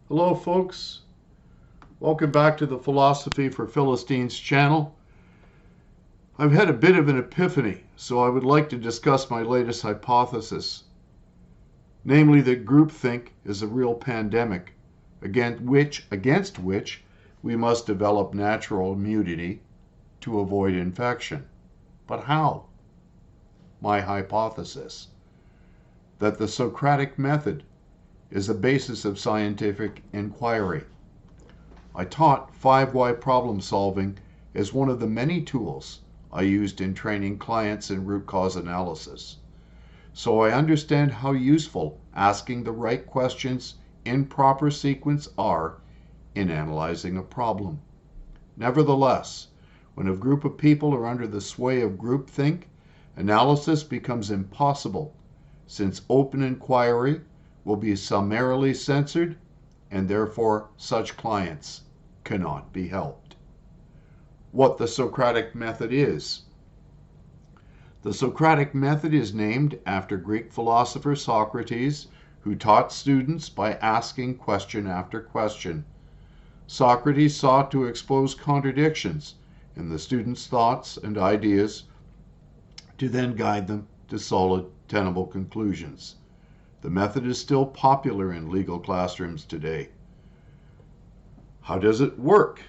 Hello folks, welcome back to the Philosophy for Philistines channel. I've had a bit of an epiphany, so I would like to discuss my latest hypothesis, namely that groupthink is a real pandemic against which we must develop natural immunity to avoid infection. But how? My hypothesis, that the Socratic method is the basis of scientific inquiry. I taught 5 why problem solving as one of the many tools I used in training clients in root cause analysis. So I understand how useful asking the right questions in proper sequence are in analyzing a problem. Nevertheless, when a group of people are under the sway of groupthink, analysis becomes impossible, since open inquiry will be summarily censored, and therefore such clients cannot be helped. What the Socratic method is. The Socratic method is named after Greek philosopher Socrates, who taught students by asking question after question. Socrates sought to expose contradictions in the students' thoughts and ideas to then guide them to solid, tenable conclusions. The method is still popular in legal classrooms today. How does it work?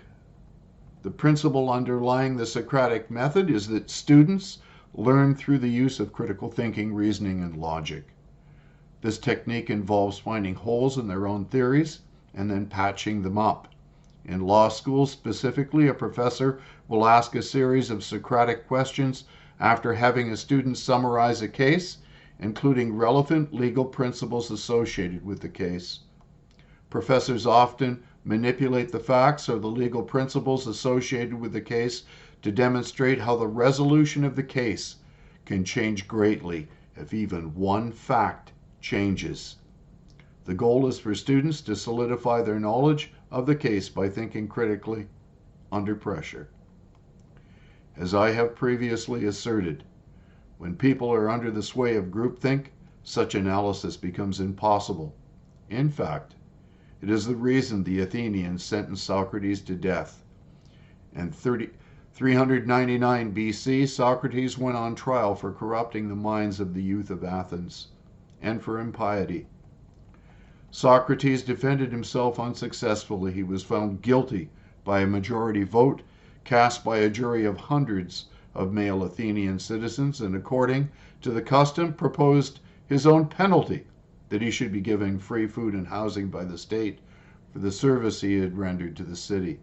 The principle underlying the Socratic method is that students learn through the use of critical thinking, reasoning, and logic. This technique involves finding holes in their own theories and then patching them up. In law school specifically, a professor will ask a series of Socratic questions after having a student summarize a case, including relevant legal principles associated with the case. Professors often manipulate the facts or the legal principles associated with the case to demonstrate how the resolution of the case can change greatly if even one fact changes. The goal is for students to solidify their knowledge of the case by thinking critically under pressure. As I have previously asserted, when people are under the sway of groupthink, such analysis becomes impossible. In fact, it is the reason the Athenians sentenced Socrates to death. In 399 BC, Socrates went on trial for corrupting the minds of the youth of Athens and for impiety. Socrates defended himself unsuccessfully. He was found guilty by a majority vote cast by a jury of hundreds of male Athenian citizens, and according to the custom proposed his own penalty, that he should be given free food and housing by the state for the service he had rendered to the city.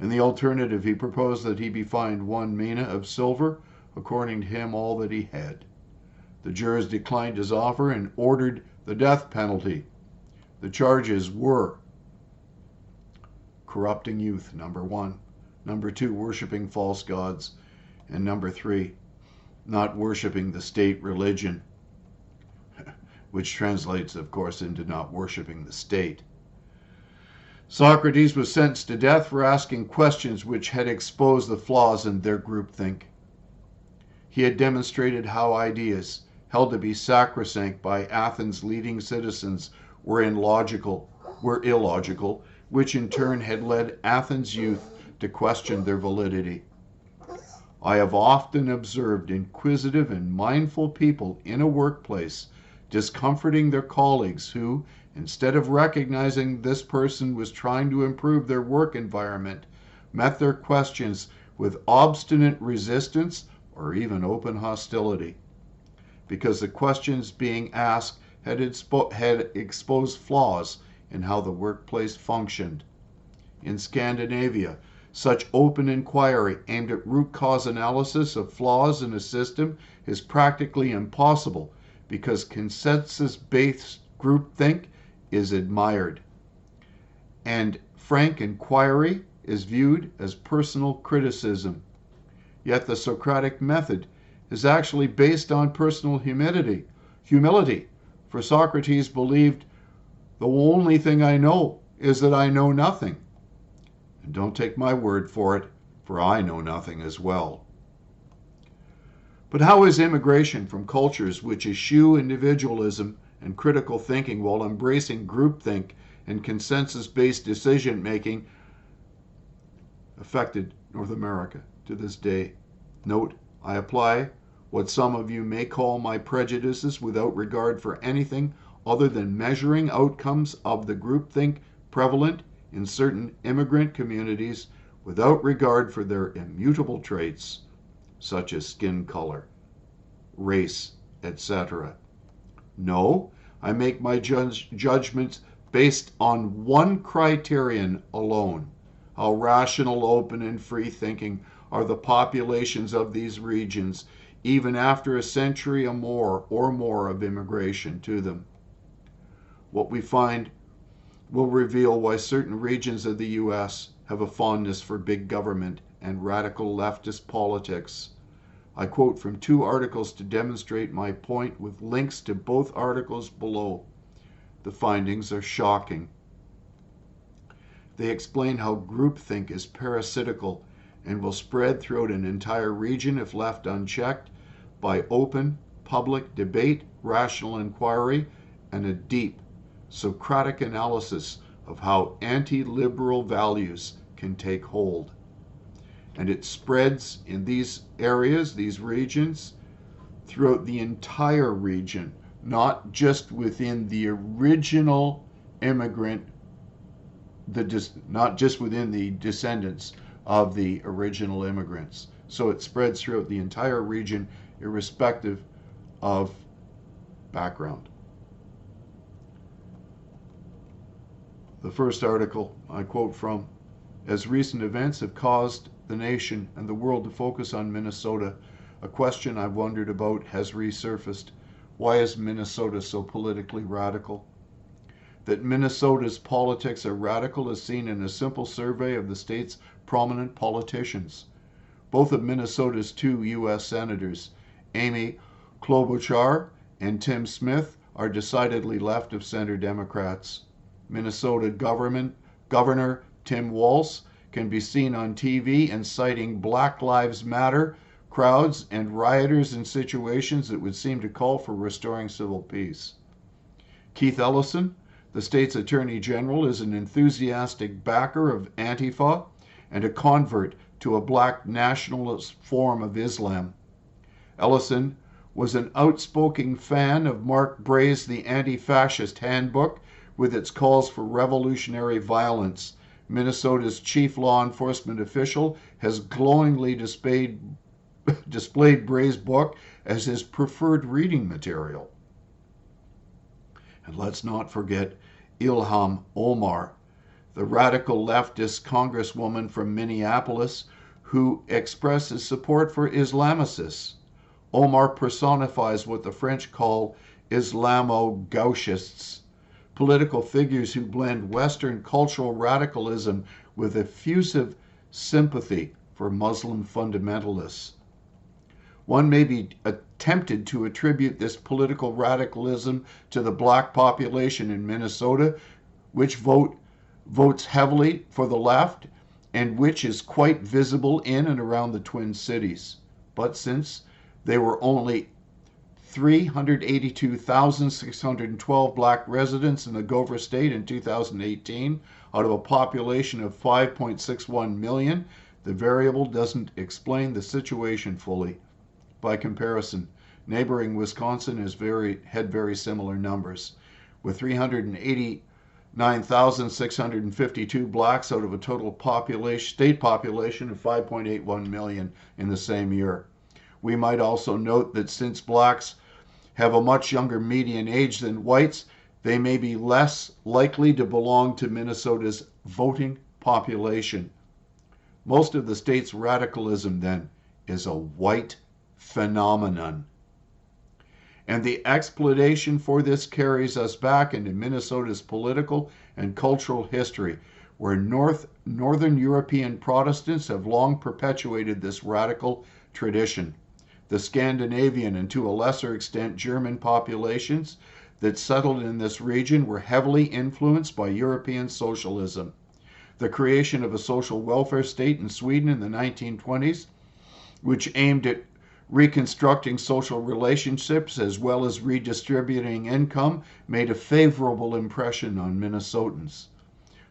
In the alternative, he proposed that he be fined 1 mina of silver, according to him all that he had. The jurors declined his offer and ordered the death penalty. The charges were corrupting youth, number 1. Number 2, worshiping false gods. And number 3, not worshiping the state religion, which translates, of course, into not worshiping the state. Socrates was sentenced to death for asking questions which had exposed the flaws in their groupthink. He had demonstrated how ideas held to be sacrosanct by Athens' leading citizens were illogical, which in turn had led Athens' youth to question their validity. I have often observed inquisitive and mindful people in a workplace discomforting their colleagues who, instead of recognizing this person was trying to improve their work environment, met their questions with obstinate resistance or even open hostility, because the questions being asked had exposed flaws in how the workplace functioned. In Scandinavia, such open inquiry aimed at root cause analysis of flaws in a system is practically impossible because consensus-based groupthink is admired, and frank inquiry is viewed as personal criticism. Yet the Socratic method is actually based on personal humility, for Socrates believed, the only thing I know is that I know nothing. And don't take my word for it, for I know nothing as well. But how is immigration from cultures which eschew individualism and critical thinking while embracing groupthink and consensus-based decision-making affected North America to this day. Note, I apply what some of you may call my prejudices without regard for anything other than measuring outcomes of the groupthink prevalent in certain immigrant communities without regard for their immutable traits, such as skin color, race, etc. No, I make my judgments based on one criterion alone: how rational, open, and free-thinking are the populations of these regions, even after a century or more of immigration to them. What we find will reveal why certain regions of the U.S. have a fondness for big government and radical leftist politics. I quote from 2 articles to demonstrate my point with links to both articles below. The findings are shocking. They explain how groupthink is parasitical and will spread throughout an entire region if left unchecked by open, public debate, rational inquiry, and a deep Socratic analysis of how anti-liberal values can take hold. And it spreads in these areas, these regions, throughout the entire region, not just within the original immigrant, not just within the descendants of the original immigrants. So it spreads throughout the entire region, irrespective of background. The first article I quote from: as recent events have caused the nation and the world to focus on Minnesota, a question I've wondered about has resurfaced. Why is Minnesota so politically radical? That Minnesota's politics are radical is seen in a simple survey of the state's prominent politicians. Both of Minnesota's 2 U.S. senators, Amy Klobuchar and Tim Smith, are decidedly left-of-center Democrats. Minnesota Governor Tim Walz can be seen on TV inciting Black Lives Matter crowds and rioters in situations that would seem to call for restoring civil peace. Keith Ellison, the state's Attorney General, is an enthusiastic backer of Antifa and a convert to a black nationalist form of Islam. Ellison was an outspoken fan of Mark Bray's The Anti-Fascist Handbook, with its calls for revolutionary violence. Minnesota's chief law enforcement official has glowingly displayed Bray's book as his preferred reading material. And let's not forget Ilhan Omar, the radical leftist congresswoman from Minneapolis who expresses support for Islamicists. Omar personifies what the French call Islamo-Gauchists, political figures who blend Western cultural radicalism with effusive sympathy for Muslim fundamentalists. One may be tempted to attribute this political radicalism to the black population in Minnesota, which votes heavily for the left and which is quite visible in and around the Twin Cities. But since there were only 382,612 black residents in the Gopher State in 2018 out of a population of 5.61 million, the variable doesn't explain the situation fully. By comparison, neighboring Wisconsin had very similar numbers, with 389,652 blacks out of a total state population of 5.81 million in the same year. We might also note that since blacks have a much younger median age than whites, they may be less likely to belong to Minnesota's voting population. Most of the state's radicalism, then, is a white phenomenon. And the explanation for this carries us back into Minnesota's political and cultural history, where Northern European Protestants have long perpetuated this radical tradition. The Scandinavian and to a lesser extent German populations that settled in this region were heavily influenced by European socialism. The creation of a social welfare state in Sweden in the 1920s, which aimed at reconstructing social relationships as well as redistributing income made a favorable impression on Minnesotans.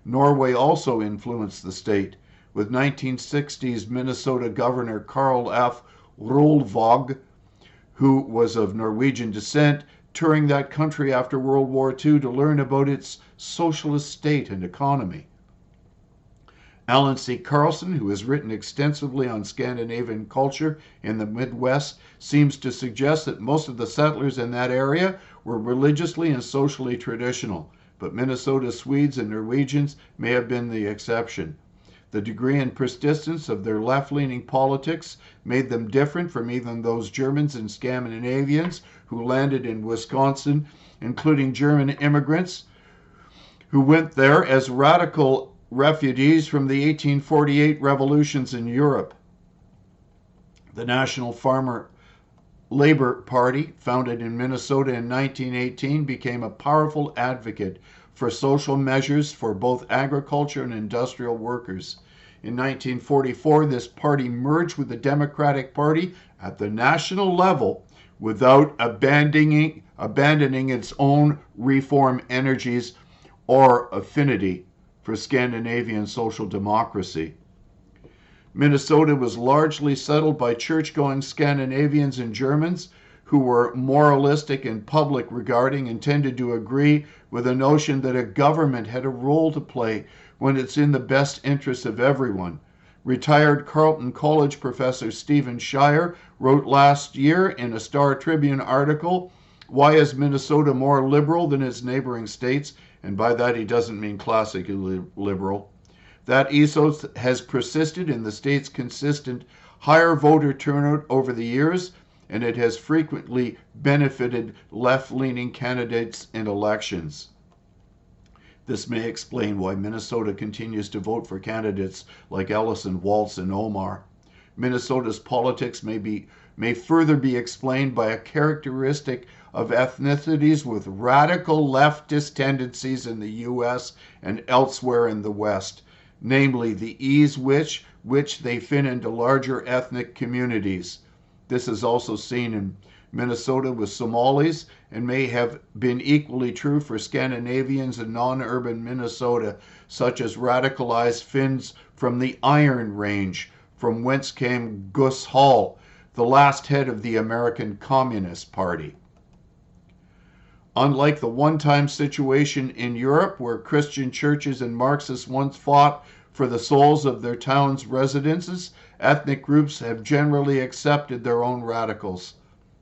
Norway also influenced the state, with 1960s Minnesota Governor Carl F. Rolvåg, who was of Norwegian descent, touring that country after World War II to learn about its socialist state and economy. Alan C. Carlson, who has written extensively on Scandinavian culture in the Midwest, seems to suggest that most of the settlers in that area were religiously and socially traditional, but Minnesota Swedes and Norwegians may have been the exception. The degree and persistence of their left-leaning politics made them different from even those Germans and Scandinavians who landed in Wisconsin, including German immigrants who went there as radical refugees from the 1848 revolutions in Europe. The National Farmer Labor Party, founded in Minnesota in 1918, became a powerful advocate for social measures for both agriculture and industrial workers. In 1944, this party merged with the Democratic Party at the national level without abandoning its own reform energies or affinity for Scandinavian social democracy. Minnesota was largely settled by church-going Scandinavians and Germans who were moralistic and public regarding and tended to agree with the notion that a government had a role to play when it's in the best interest of everyone. Retired Carleton College professor Stephen Shire wrote last year in a Star Tribune article, "Why is Minnesota more liberal than its neighboring states?" And by that he doesn't mean classically liberal. That ethos has persisted in the state's consistent higher voter turnout over the years, and it has frequently benefited left-leaning candidates in elections. This may explain why Minnesota continues to vote for candidates like Ellison, Waltz, and Omar. Minnesota's politics may further be explained by a characteristic of ethnicities with radical leftist tendencies in the U.S. and elsewhere in the West, namely the ease which they fit into larger ethnic communities. This is also seen in Minnesota with Somalis and may have been equally true for Scandinavians in non-urban Minnesota, such as radicalized Finns from the Iron Range, from whence came Gus Hall, the last head of the American Communist Party. Unlike the one-time situation in Europe, where Christian churches and Marxists once fought for the souls of their town's residents, ethnic groups have generally accepted their own radicals.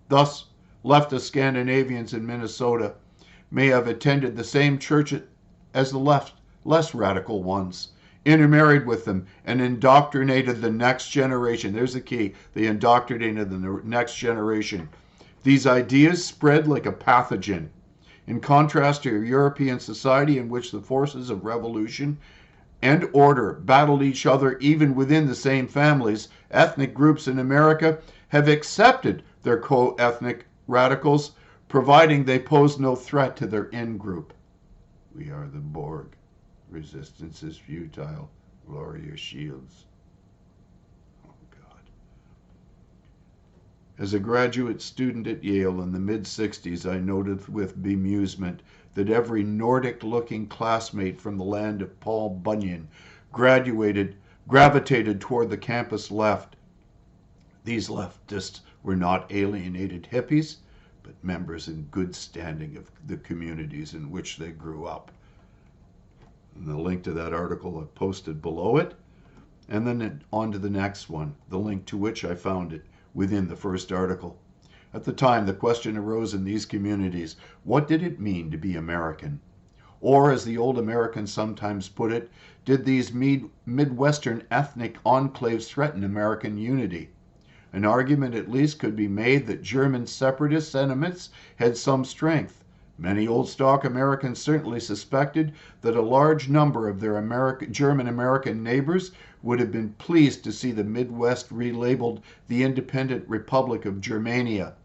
Thus, leftist Scandinavians in Minnesota may have attended the same church as the less radical ones, intermarried with them, and indoctrinated the next generation. There's the key. They indoctrinated the next generation. These ideas spread like a pathogen. In contrast to a European society in which the forces of revolution and order battled each other even within the same families, ethnic groups in America have accepted their co-ethnic radicals, providing they pose no threat to their in-group. We are the Borg. Resistance is futile. Lower your shields. Oh, God. As a graduate student at Yale in the mid-60s, I noted with bemusement that every Nordic-looking classmate from the land of Paul Bunyan gravitated toward the campus left. These leftists were not alienated hippies, but members in good standing of the communities in which they grew up. And the link to that article I posted below it. And then on to the next one, the link to which I found it within the first article. At the time, the question arose in these communities, what did it mean to be American? Or, as the old Americans sometimes put it, did these Midwestern ethnic enclaves threaten American unity? An argument at least could be made that German separatist sentiments had some strength. Many old stock Americans certainly suspected that a large number of their German-American neighbors would have been pleased to see the Midwest relabeled the Independent Republic of Germania.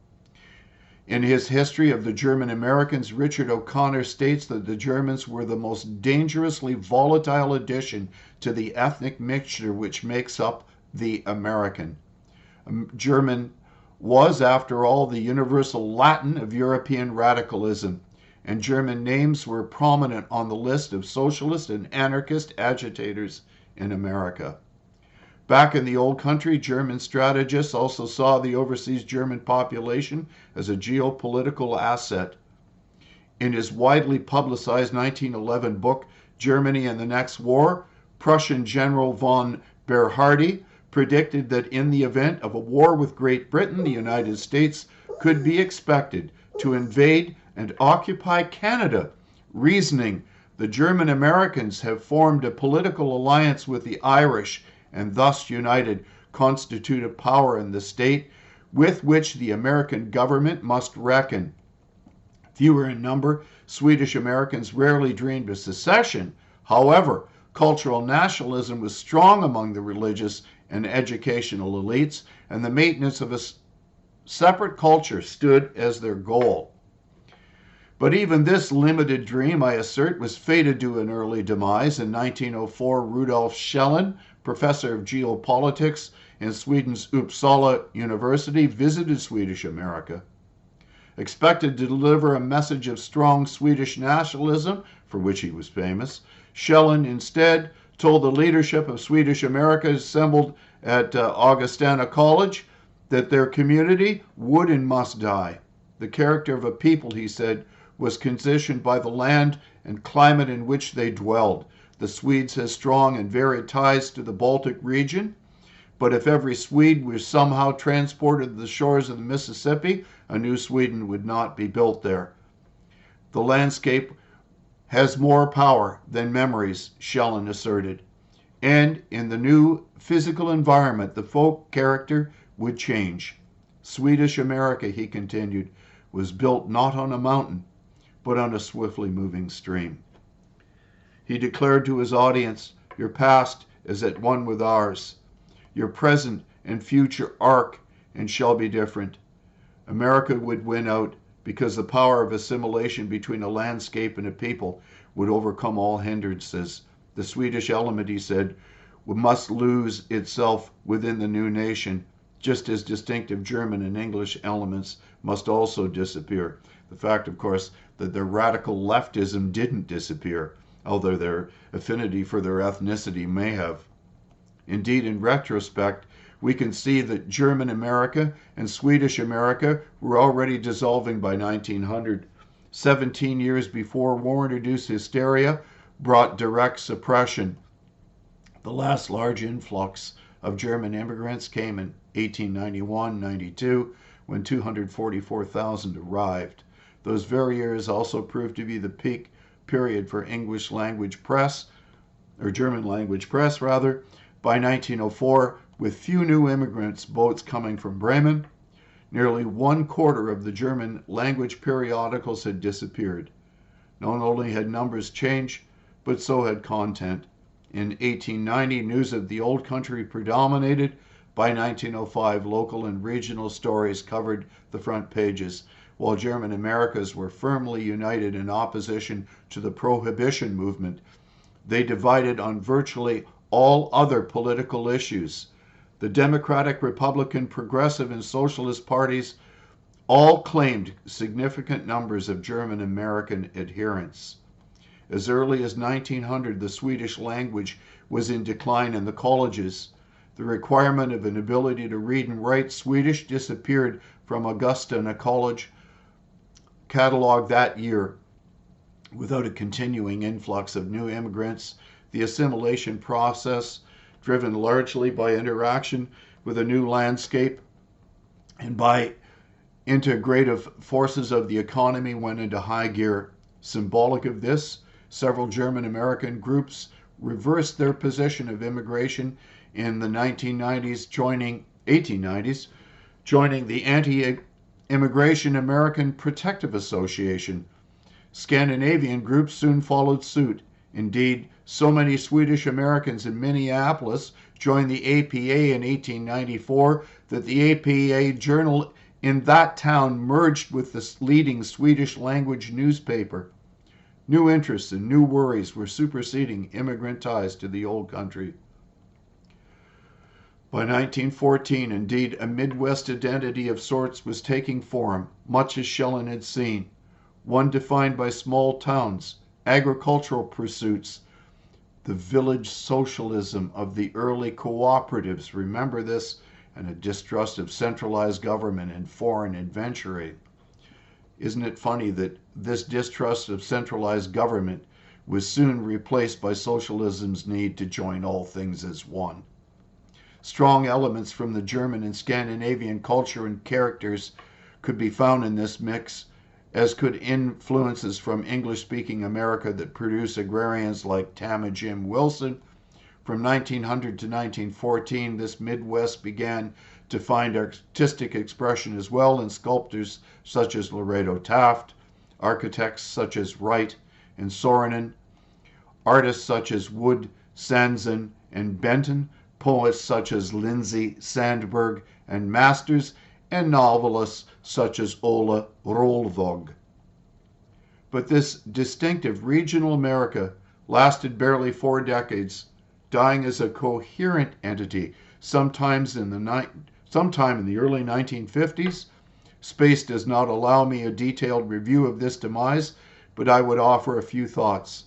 In his History of the German Americans, Richard O'Connor states that the Germans were the most dangerously volatile addition to the ethnic mixture which makes up the American. German was, after all, the universal Latin of European radicalism, and German names were prominent on the list of socialist and anarchist agitators in America. Back in the old country, German strategists also saw the overseas German population as a geopolitical asset. In his widely publicized 1911 book, Germany and the Next War, Prussian General von Behrhardy predicted that in the event of a war with Great Britain, the United States could be expected to invade and occupy Canada, reasoning, the German Americans have formed a political alliance with the Irish and thus united constitute a power in the state with which the American government must reckon. Fewer in number, Swedish Americans rarely dreamed of secession. However, cultural nationalism was strong among the religious and educational elites, and the maintenance of a separate culture stood as their goal. But even this limited dream, I assert, was fated to an early demise. In 1904, Rudolf Schellen, professor of geopolitics in Sweden's Uppsala University, visited Swedish America. Expected to deliver a message of strong Swedish nationalism, for which he was famous, Schellen instead told the leadership of Swedish America assembled at Augustana College that their community would and must die. The character of a people, he said, was conditioned by the land and climate in which they dwelled. The Swedes had strong and varied ties to the Baltic region, but if every Swede was somehow transported to the shores of the Mississippi, a new Sweden would not be built there. The landscape has more power than memories, Schellen asserted. And in the new physical environment, the folk character would change. Swedish America, he continued, was built not on a mountain, but on a swiftly moving stream. He declared to his audience, your past is at one with ours. Your present and future arc and shall be different. America would win out because the power of assimilation between a landscape and a people would overcome all hindrances. The Swedish element, he said, must lose itself within the new nation, just as distinctive German and English elements must also disappear. The fact, of course, that their radical leftism didn't disappear, although their affinity for their ethnicity may have. Indeed, in retrospect, we can see that German America and Swedish America were already dissolving by 1900. 17 years before war-induced hysteria brought direct suppression. The last large influx of German immigrants came in 1891-92, when 244,000 arrived. Those very years also proved to be the peak period for English language press, or German language press rather. By 1904, with few new immigrants boats coming from Bremen, nearly 1/4 of the German language periodicals had disappeared. Not only had numbers changed, but so had content. In 1890, news of the old country predominated. By 1905, local and regional stories covered the front pages, while German Americas were firmly united in opposition to the prohibition movement. They divided on virtually all other political issues. The Democratic, Republican, Progressive, and Socialist parties all claimed significant numbers of German American adherents. As early as 1900, the Swedish language was in decline in the colleges. The requirement of an ability to read and write Swedish disappeared from Augustana College catalog that year. Without a continuing influx of new immigrants, the assimilation process, driven largely by interaction with a new landscape and by integrative forces of the economy, went into high gear. Symbolic of this, several German American groups reversed their position of immigration in the 1890s, joining the Anti-Immigration American Protective Association. Scandinavian groups soon followed suit. Indeed, so many Swedish Americans in Minneapolis joined the APA in 1894 that the APA journal in that town merged with the leading Swedish language newspaper. New interests and new worries were superseding immigrant ties to the old country. By 1914, indeed, a Midwest identity of sorts was taking form, much as Schellen had seen, one defined by small towns, agricultural pursuits, the village socialism of the early cooperatives, remember this, and a distrust of centralized government and foreign adventuring. Isn't it funny that this distrust of centralized government was soon replaced by socialism's need to join all things as one? Strong elements from the German and Scandinavian culture and characters could be found in this mix, as could influences from English-speaking America that produced agrarians like Tama Jim Wilson. From 1900 to 1914, this Midwest began to find artistic expression as well in sculptors such as Loreto Taft, architects such as Wright and Saarinen, artists such as Wood, Sanson, and Benton, poets such as Lindsay, Sandberg, and Masters, and novelists such as Ola Rolvog. But this distinctive regional America lasted barely 4 decades, dying as a coherent entity sometime in the early 1950s. Space does not allow me a detailed review of this demise, but I would offer a few thoughts.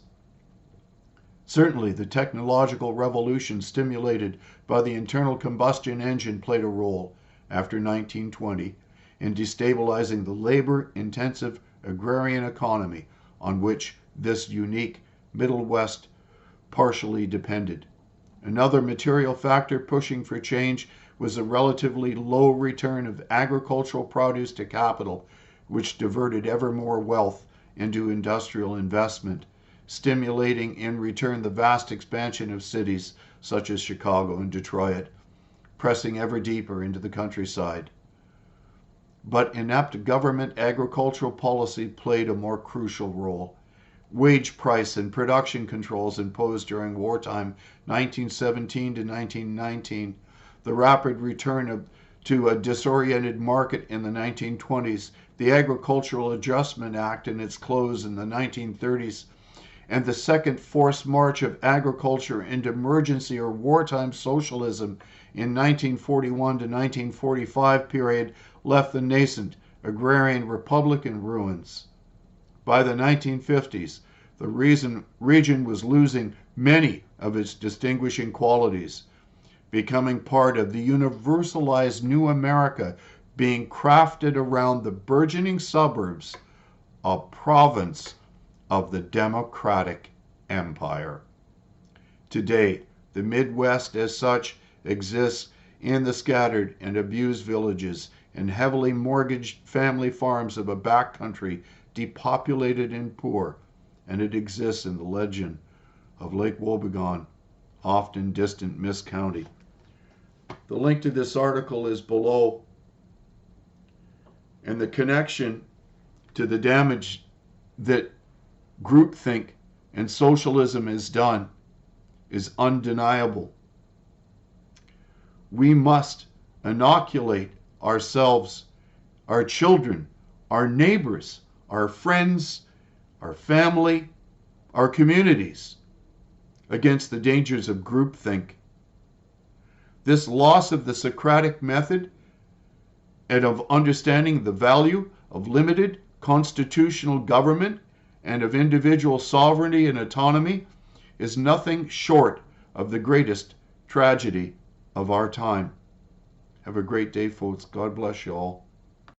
Certainly, the technological revolution stimulated by the internal combustion engine played a role after 1920 in destabilizing the labor-intensive agrarian economy on which this unique Middle West partially depended. Another material factor pushing for change was a relatively low return of agricultural produce to capital, which diverted ever more wealth into industrial investment, stimulating in return the vast expansion of cities such as Chicago and Detroit, pressing ever deeper into the countryside. But inept government agricultural policy played a more crucial role. Wage price and production controls imposed during wartime 1917 to 1919, the rapid return to a disoriented market in the 1920s, the Agricultural Adjustment Act and its close in the 1930s, and the second forced march of agriculture into emergency or wartime socialism in 1941 to 1945 period left the nascent agrarian republic in ruins. By the 1950s, the region was losing many of its distinguishing qualities, becoming part of the universalized new America being crafted around the burgeoning suburbs, a province of the democratic empire. Today, the Midwest as such exists in the scattered and abused villages and heavily mortgaged family farms of a backcountry depopulated and poor, and it exists in the legend of Lake Wobegon, often distant Miss County. The link to this article is below, and the connection to the damage that groupthink and socialism has done is undeniable. We must inoculate ourselves, our children, our neighbors, our friends, our family, our communities against the dangers of groupthink. This loss of the Socratic method and of understanding the value of limited constitutional government and of individual sovereignty and autonomy is nothing short of the greatest tragedy of our time. Have a great day, folks. God bless you all.